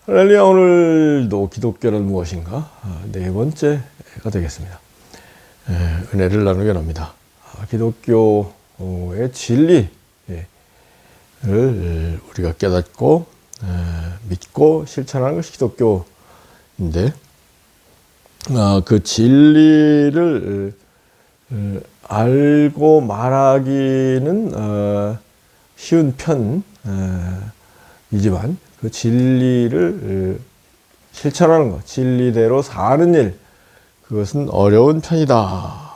할렐루야. 오늘도 기독교는 무엇인가? 네 번째가 되겠습니다. 은혜를 나누게 합니다. 기독교의 진리를 우리가 깨닫고 믿고 실천하는 것이 기독교인데, 그 진리를 알고 말하기는 쉬운 편이지만 그 진리를 실천하는 것, 진리대로 사는 일, 그것은 어려운 편이다.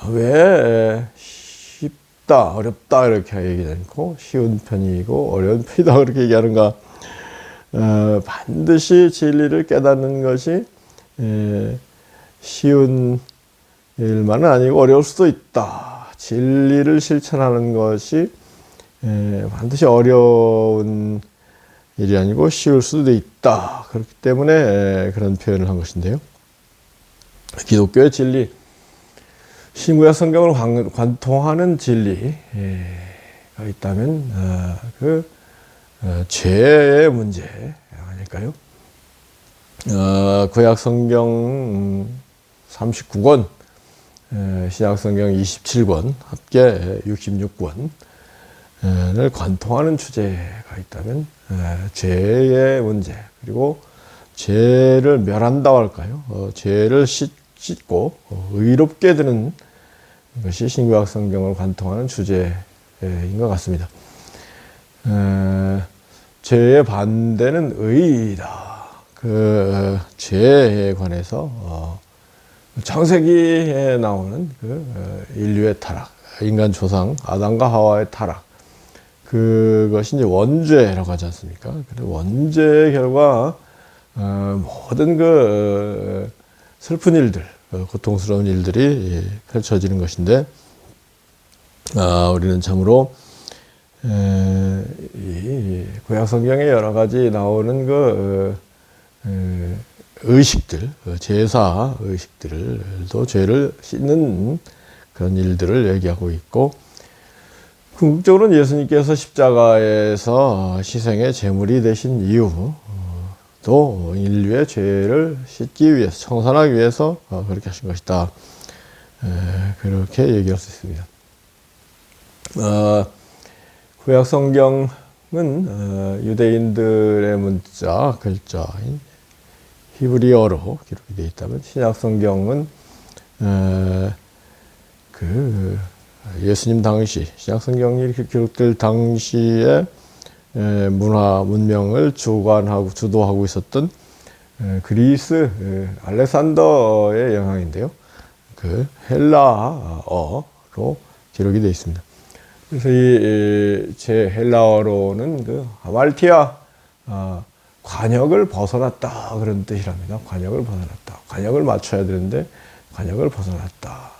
왜 쉽다, 어렵다 이렇게 얘기하지 않고 쉬운 편이고 어려운 편이다 그렇게 얘기하는가? 반드시 진리를 깨닫는 것이 쉬운 일만은 아니고 어려울 수도 있다. 진리를 실천하는 것이 반드시 어려운 일이 아니고 쉬울 수도 있다. 그렇기 때문에 그런 표현을 한 것인데요. 기독교의 진리, 신구약 성경을 관통하는 진리가 있다면 죄의 문제 아닐까요? 구약 성경 39권, 신약 성경 27권, 합계 66권 을 관통하는 주제가 있다면 죄의 문제, 그리고 죄를 멸한다고 할까요? 죄를 씻고 의롭게 되는 것이 신구약 성경을 관통하는 주제인 것 같습니다. 죄의 반대는 의이다. 그 죄에 관해서 창세기에 나오는 인류의 타락, 인간 조상 아담과 하와의 타락, 그것이 이제 원죄라고 하지 않습니까? 원죄의 결과 모든 슬픈 일들, 고통스러운 일들이 펼쳐지는 것인데, 우리는 참으로 이 구약 성경에 여러 가지 나오는 의식들, 제사 의식들도 죄를 씻는 그런 일들을 얘기하고 있고, 궁극적으로는 예수님께서 십자가에서 희생의 제물이 되신 이유, 또 인류의 죄를 씻기 위해서, 청산하기 위해서 그렇게 하신 것이다. 그렇게 얘기할 수 있습니다. 구약 성경은 유대인들의 문자, 글자인 히브리어로 기록이 되어 있다면, 신약 성경은 예수님 당시, 신약 성경이 기록될 당시에 문화, 문명을 주도하고 있었던 그리스, 알렉산더의 영향인데요. 헬라어로 기록이 되어 있습니다. 그래서 제 헬라어로는 하말티아, 관역을 벗어났다, 그런 뜻이랍니다. 관역을 벗어났다. 관역을 맞춰야 되는데 관역을 벗어났다.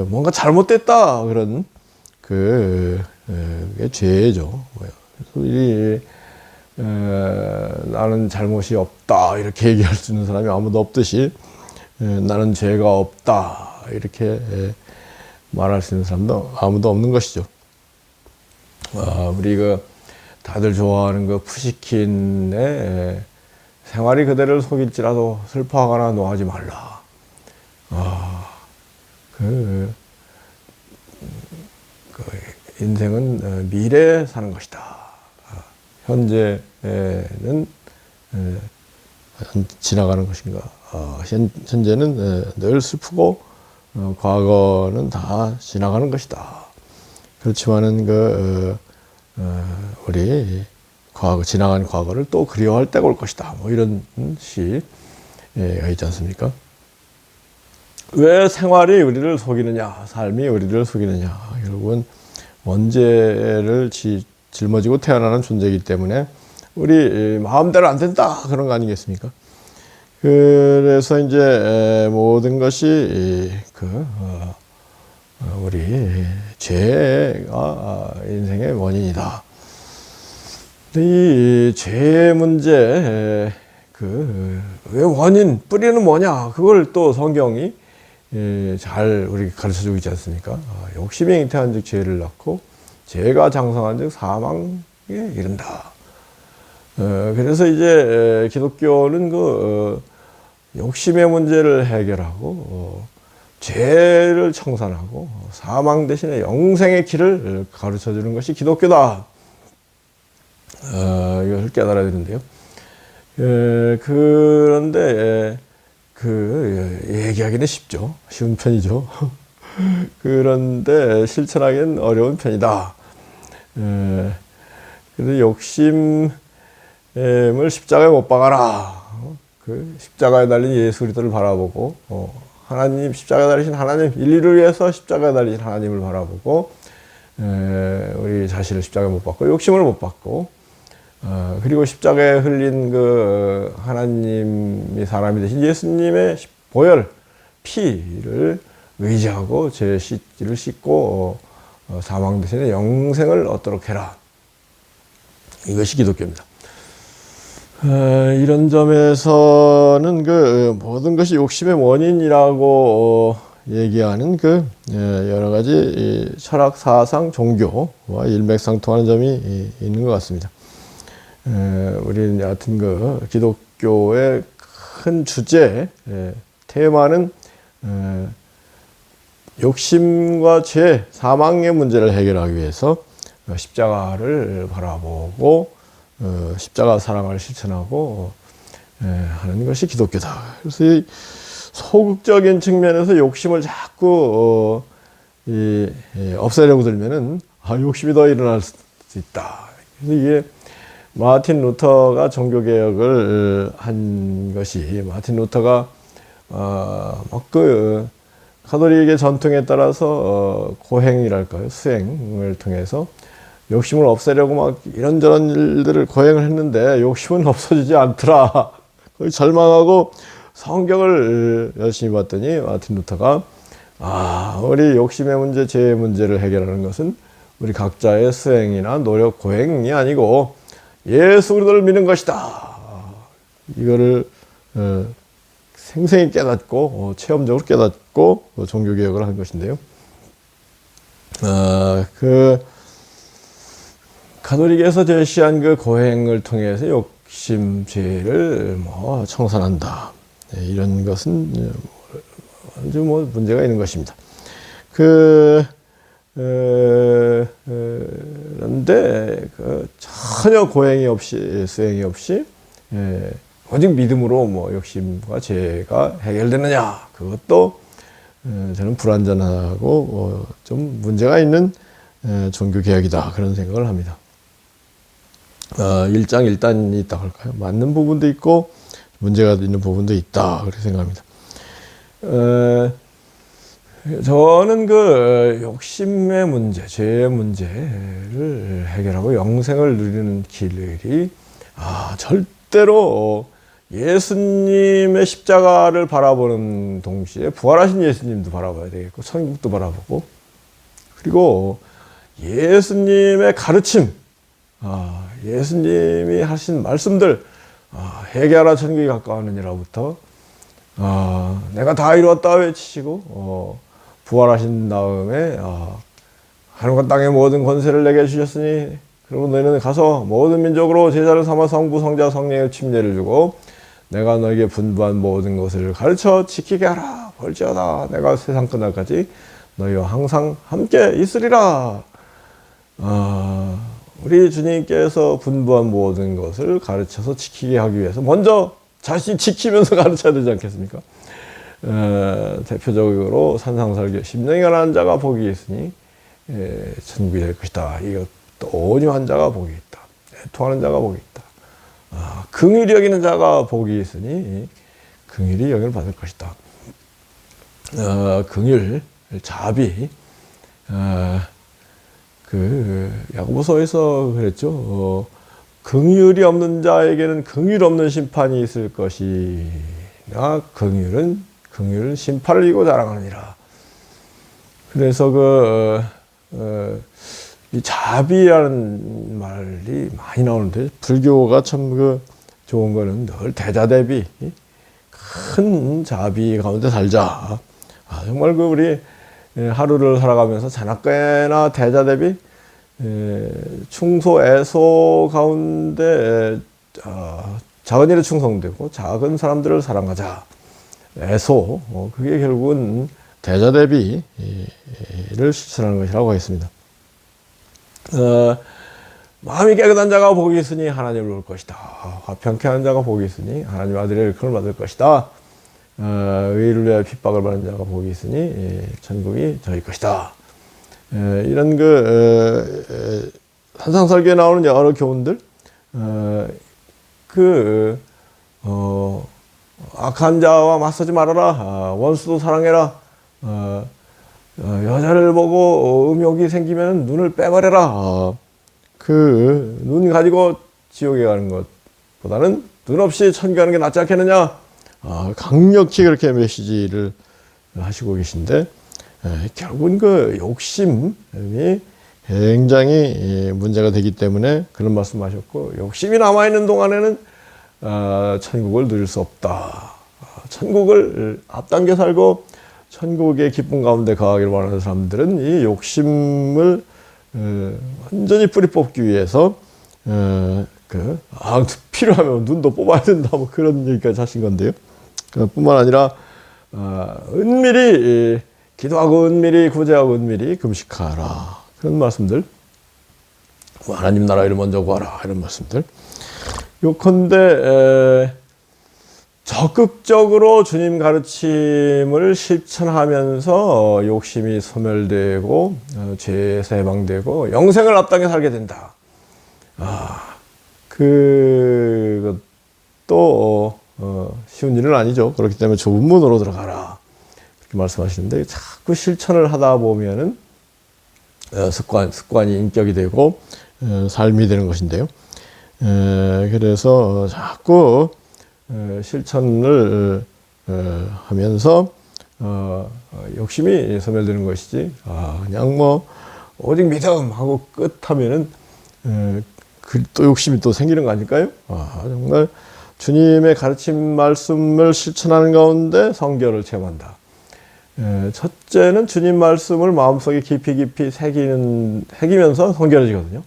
뭔가 잘못됐다, 그런 죄죠. 나는 잘못이 없다 이렇게 얘기할 수 있는 사람이 아무도 없듯이, 나는 죄가 없다 이렇게 말할 수 있는 사람도 아무도 없는 것이죠. 우리 다들 좋아하는 푸시킨의 생활이 그대를 속일지라도 슬퍼하거나 노하지 말라. 인생은 미래에 사는 것이다. 현재는 지나가는 것인가. 현재는 늘 슬프고 과거는 다 지나가는 것이다. 그렇지만은 우리 지나간 과거를 또 그리워할 때가 올 것이다. 이런 시가 있지 않습니까? 왜 생활이 우리를 속이느냐, 삶이 우리를 속이느냐. 결국은 원죄를 짊어지고 태어나는 존재이기 때문에 우리 마음대로 안 된다, 그런 거 아니겠습니까? 그래서 이제 모든 것이 우리 죄가 인생의 원인이다. 이 죄의 문제, 왜 원인, 뿌리는 뭐냐, 그걸 또 성경이 잘 우리 가르쳐주고 있지 않습니까? 욕심이 잉태한 즉 죄를 낳고, 죄가 장성한 즉 사망 이른다. 그래서 이제 기독교는 욕심의 문제를 해결하고 죄를 청산하고 사망 대신에 영생의 길을 가르쳐 주는 것이 기독교다. 이것을 깨달아야 되는데요. 그런데 얘기하기는 쉽죠. 쉬운 편이죠. 그런데 실천하기는 어려운 편이다. 그래서 욕심을 십자가에 못 박아라. 십자가에 달린 예수 그리스도를 바라보고 하나님, 십자가에 달리신 하나님, 인류를 위해서 십자가에 달리신 하나님을 바라보고 우리 자신을 십자가에 못 박고 욕심을 못 박고 그리고 십자가에 흘린 하나님이 사람이 되신 예수님의 보혈, 피를 의지하고 죄를 씻고 사망 대신에 영생을 얻도록 해라. 이것이 기독교입니다. 이런 점에서는 모든 것이 욕심의 원인이라고 얘기하는 여러 가지 철학, 사상, 종교와 일맥상통하는 점이 있는 것 같습니다. 우리는 여하튼 기독교의 큰 주제, 테마는 욕심과 죄, 사망의 문제를 해결하기 위해서 십자가를 바라보고 십자가 사랑을 실천하고 하는 것이 기독교다. 그래서 이 소극적인 측면에서 욕심을 자꾸 없애려고 들면은 욕심이 더 일어날 수 있다. 그래서 이게 마틴 루터가 종교개혁을 한 것이, 마틴 루터가 가톨릭의 전통에 따라서 고행이랄까요, 수행을 통해서 욕심을 없애려고 이런저런 일들을 고행을 했는데 욕심은 없어지지 않더라. 거의 절망하고 성경을 열심히 봤더니 마틴 루터가 우리 욕심의 문제, 죄의 문제를 해결하는 것은 우리 각자의 수행이나 노력, 고행이 아니고 예수 그리스도를 믿는 것이다. 이거를 생생히 깨닫고 체험적으로 깨닫고 종교개혁을 한 것인데요. 가톨릭에서 제시한 고행을 통해서 욕심, 죄를 청산한다. 이런 것은 아주 문제가 있는 것입니다. 그런데 전혀 고행이 없이, 수행이 없이 오직 믿음으로 욕심과 죄가 해결되느냐, 그것도 저는 불완전하고 좀 문제가 있는 종교개혁이다, 그런 생각을 합니다. 일장일단이 있다고 할까요? 맞는 부분도 있고 문제가 있는 부분도 있다, 그렇게 생각합니다. 저는 욕심의 문제, 죄의 문제를 해결하고 영생을 누리는 길이 절대로 예수님의 십자가를 바라보는 동시에 부활하신 예수님도 바라봐야 되겠고 천국도 바라보고, 그리고 예수님의 가르침, 예수님이 하신 말씀들, 회개하라 천국이 가까웠느니라부터 내가 다 이루었다 외치시고 부활하신 다음에 하늘과 땅의 모든 권세를 내게 주셨으니 그리고 너희는 가서 모든 민족으로 제자를 삼아 성부, 성자, 성령의 침례를 주고 내가 너에게 분부한 모든 것을 가르쳐 지키게 하라. 볼지어다 내가 세상 끝날까지 너희와 항상 함께 있으리라. 우리 주님께서 분부한 모든 것을 가르쳐서 지키게 하기 위해서 먼저 자신이 지키면서 가르쳐야 되지 않겠습니까? 대표적으로 산상설교, 심령이가는 자가 복이 있으니 천국이 될 것이다. 이것도 온유한 자가 복이 있다. 애통하는 자가 복이 있다. 긍휼히 여기는 자가 복이 있으니 긍휼히 여김을 받을 것이다. 긍휼, 자비, 야고보서에서 그랬죠. 긍휼이 없는 자에게는 긍휼 없는 심판이 있을 것이나 긍휼은 심판을 이기고 자랑하느니라. 그래서 이 자비라는 말이 많이 나오는데, 불교가 참 좋은 거는 늘 대자대비, 큰 자비 가운데 살자. 정말 우리 하루를 살아가면서 자나깨나 대자대비, 충소, 애소 가운데 작은 일에 충성되고 작은 사람들을 사랑하자. 애소, 그게 결국은 대자대비를 실천하는 것이라고 하겠습니다. 마음이 깨끗한 자가 복이 있으니 하나님을 볼 것이다. 화평케 하는 자가 복이 있으니 하나님 아들의 일컬음을 받을 것이다. 의를 위하여 핍박을 받는 자가 복이 있으니 천국이 저희 것이다. 이런 산상설교에 나오는 여러 교훈들, 악한 자와 맞서지 말아라. 원수도 사랑해라. 여자를 보고 음욕이 생기면 눈을 빼버려라. 그 눈 가지고 지옥에 가는 것보다는 눈 없이 천국에 가는 게 낫지 않겠느냐. 강력히 그렇게 메시지를 하시고 계신데, 결국은 그 욕심이 굉장히 문제가 되기 때문에 그런 말씀하셨고, 욕심이 남아있는 동안에는 천국을 누릴 수 없다. 천국을 앞당겨 살고 천국의 기쁨 가운데 거하기를 원하는 사람들은 이 욕심을 완전히 뿌리 뽑기 위해서 필요하면 눈도 뽑아야 된다, 뭐 그런 얘기까지 하신 건데요. 뿐만 아니라 은밀히 기도하고 은밀히 구제하고 은밀히 금식하라, 그런 말씀들, 하나님 나라를 먼저 구하라, 이런 말씀들. 요컨대 적극적으로 주님 가르침을 실천하면서 욕심이 소멸되고 죄에서 해방되고 영생을 앞당겨 살게 된다. 그것도 쉬운 일은 아니죠. 그렇기 때문에 좁은 문으로 들어가라, 그렇게 말씀하시는데, 자꾸 실천을 하다 보면은 습관이 인격이 되고 삶이 되는 것인데요. 그래서 자꾸 실천을 하면서 욕심이 소멸되는 것이지, 그냥 뭐 오직 믿음하고 끝하면은 또 욕심이 또 생기는 거 아닐까요? 정말 주님의 가르침 말씀을 실천하는 가운데 성결을 체험한다. 첫째는 주님 말씀을 마음속에 깊이 새기면서 성결해지거든요.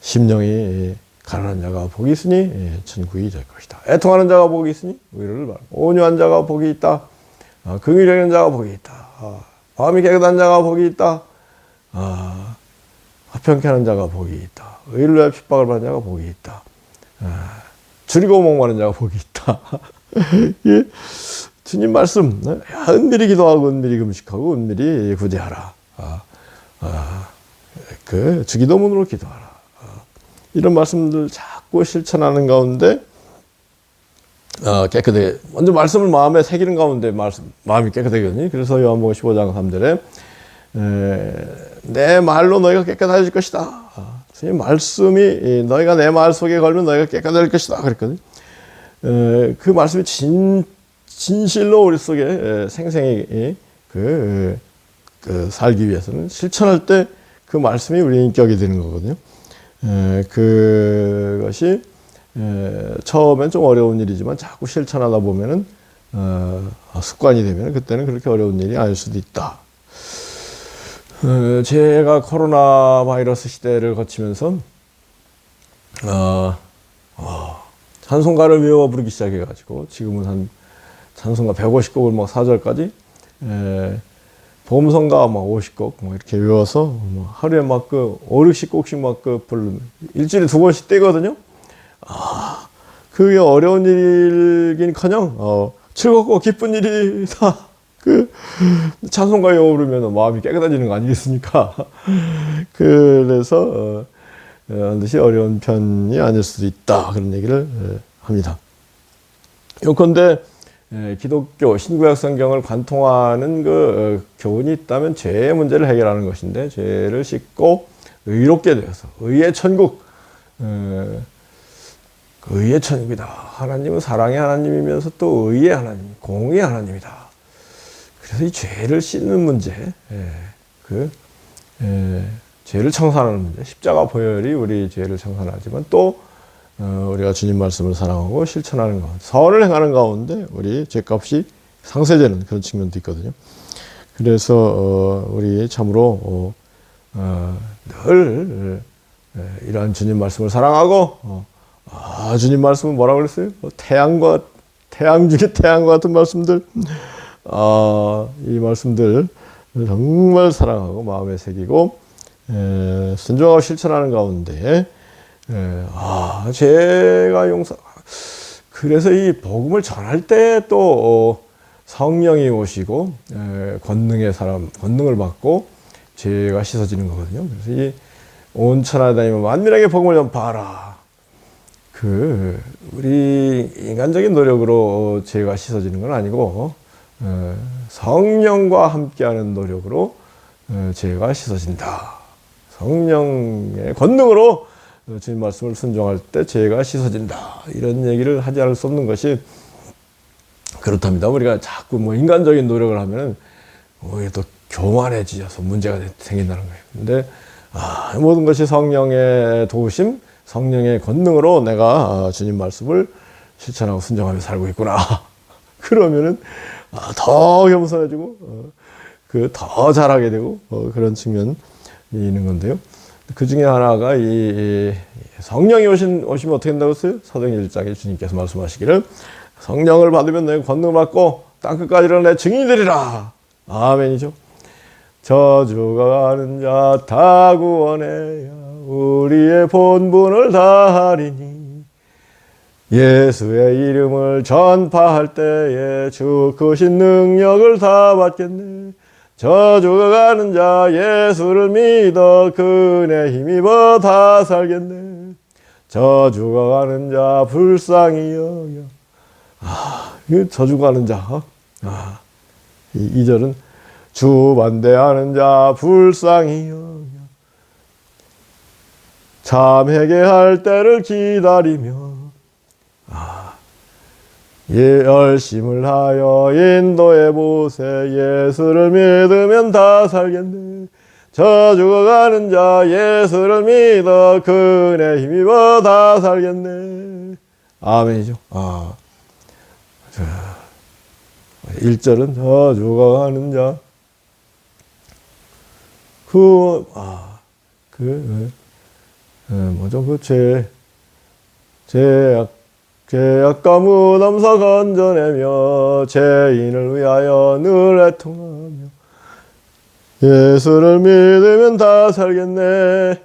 심령이 가난한 자가 복이 있으니 천국이 될 것이다. 애통하는 자가 복이 있으니 의를 바라고, 온유한 자가 복이 있다. 긍휼히 자가 복이 있다. 마음이 깨끗한 자가 복이 있다. 화평케 하는 자가 복이 있다. 의를 위하여 핍박을 받는 자가 복이 있다. 줄이고 목마른 자가 복이 있다. 예, 주님 말씀, 은밀히 기도하고 은밀히 금식하고 은밀히 구제하라. 주기도문으로 기도하라. 이런 말씀들 자꾸 실천하는 가운데 깨끗하게, 먼저 말씀을 마음에 새기는 가운데 마음이 깨끗하거든요. 그래서 요한복음 15장 3절에 내 말로 너희가 깨끗해질 것이다. 주님 말씀이 너희가 내 말 속에 걸면 너희가 깨끗해질 것이다, 그랬거든요. 그 말씀이 진실로 우리 속에 생생히 살기 위해서는 실천할 때 그 말씀이 우리의 인격이 되는 거거든요. 그것이 처음엔 좀 어려운 일이지만 자꾸 실천하다 보면은 습관이 되면 그때는 그렇게 어려운 일이 아닐 수도 있다. 제가 코로나 바이러스 시대를 거치면서 찬송가를 외워 부르기 시작해가지고 지금은 한 찬송가 150곡을 막 4절까지 보험성가 막 50곡 뭐 이렇게 외워서 하루에 막 5, 60곡씩 막 부르면 일주일에 2번씩 떼거든요. 그게 어려운 일이긴커녕 즐겁고 기쁜 일이다. 찬송가 외워 부르면 마음이 깨끗해지는 거 아니겠습니까? 그래서 반드시 어려운 편이 아닐 수도 있다, 그런 얘기를 합니다. 요컨대 기독교 신구약 성경을 관통하는 교훈이 있다면 죄의 문제를 해결하는 것인데, 죄를 씻고 의롭게 되어서 의의 천국, 의의 천국이다. 하나님은 사랑의 하나님이면서 또 의의 하나님, 공의의 하나님이다. 그래서 이 죄를 씻는 문제, 죄를 청산하는 문제, 십자가 보혈이 우리 죄를 청산하지만 또 우리가 주님 말씀을 사랑하고 실천하는 가운데, 선을 행하는 가운데 우리 죄값이 상쇄되는 그런 측면도 있거든요. 그래서 우리 참으로 늘 이러한 주님 말씀을 사랑하고 주님 말씀은 뭐라고 그랬어요? 태양 중에 태양과 같은 말씀들, 이 말씀들 정말 사랑하고 마음에 새기고 순종하고 실천하는 가운데 제가 그래서 이 복음을 전할 때 또 성령이 오시고 권능을 받고 죄가 씻어지는 거거든요. 그래서 이 온 천하에 다니면 만민에게 복음을 전파하라. 우리 인간적인 노력으로 죄가 씻어지는 건 아니고 성령과 함께하는 노력으로 죄가 씻어진다. 성령의 권능으로 주님 말씀을 순종할 때 죄가 씻어진다. 이런 얘기를 하지 않을 수 없는 것이 그렇답니다. 우리가 자꾸 인간적인 노력을 하면 오히려 또 교만해지셔서 문제가 생긴다는 거예요. 근데 모든 것이 성령의 도우심, 성령의 권능으로 내가 주님 말씀을 실천하고 순종하며 살고 있구나. 그러면은 더 겸손해지고 더 잘하게 되고 그런 측면이 있는 건데요. 그 중에 하나가 이 성령이 오시면 어떻게 된다고 했어요? 사도행 1장에 주님께서 말씀하시기를 성령을 받으면 너희 권능을 받고 땅끝까지 내 증인이 되리라. 아멘이죠. 저주가 가는 자 다 구원해야 우리의 본분을 다하리니 예수의 이름을 전파할 때에 주 크신 능력을 다 받겠네. 저주가 가는 자 예수를 믿어 그네 힘입어 다 살겠네. 저주가 가는 자 불쌍히 여겨. 저주가 가는 자. 이 절은 주 반대하는 자 불쌍히 여겨. 참 회개할 때를 기다리며 열심을 하여 인도해 보세. 예수를 믿으면 다 살겠네. 저주가 가는 자 예수를 믿어 그네 힘입어 다 살겠네. 아멘이죠. 1절은 저주가 가는 자 죄악과 무덤서 건져내며 죄인을 위하여 늘 애통하며 예수를 믿으면 다 살겠네.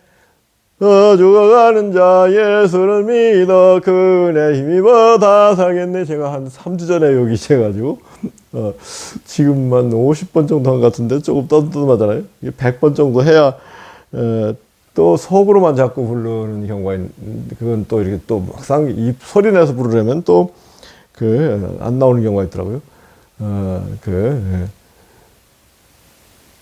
저주가 가는 자 예수를 믿어 그네 힘입어 다 살겠네. 제가 한 3주 전에 여기 있어가지고 지금만 50번 정도 한 것 같은데 조금 떠듬하잖아요. 100번 정도 해야 또 속으로만 자꾸 부르는 경우가 있는데 그건 또 이렇게 또 막상 입 소리 내서 부르려면 또 안 나오는 경우가 있더라고요.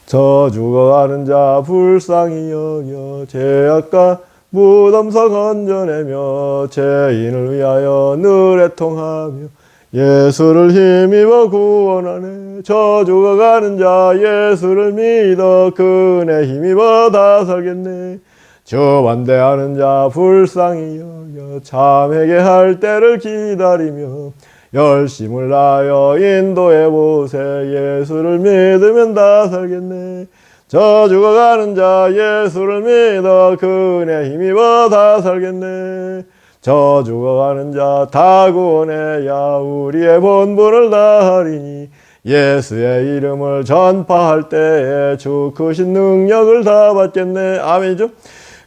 저주가 가는 자 불쌍히 여겨 죄악과 무덤서 건져내며 죄인을 위하여 늘 애통하며 예수를 힘입어 구원하네. 저주가 가는 자 예수를 믿어 그네 힘입어 다 살겠네. 저 반대하는 자 불쌍히 여겨 참 회개할 때를 기다리며 열심을 다하여 인도해 보세. 예수를 믿으면 다 살겠네. 저주가 가는 자 예수를 믿어 그네 힘입어 다 살겠네. 저주가 가는 자 다 구원해야 우리의 본분을 다하리니 예수의 이름을 전파할 때에 주 크신 능력을 다 받겠네. 아멘이죠.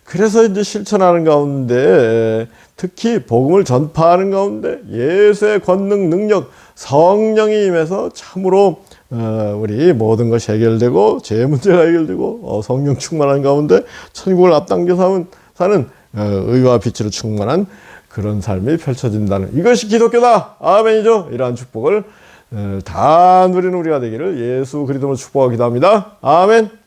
그래서 이제 실천하는 가운데 특히 복음을 전파하는 가운데 예수의 권능 능력 성령이 임해서 참으로 우리 모든 것이 해결되고 죄 문제가 해결되고 성령 충만한 가운데 천국을 앞당겨 사는 의와 빛으로 충만한 그런 삶이 펼쳐진다는 이것이 기독교다. 아멘이죠. 이러한 축복을 다 누리는 우리가 되기를 예수 그리스도로 축복하기도 합니다. 아멘.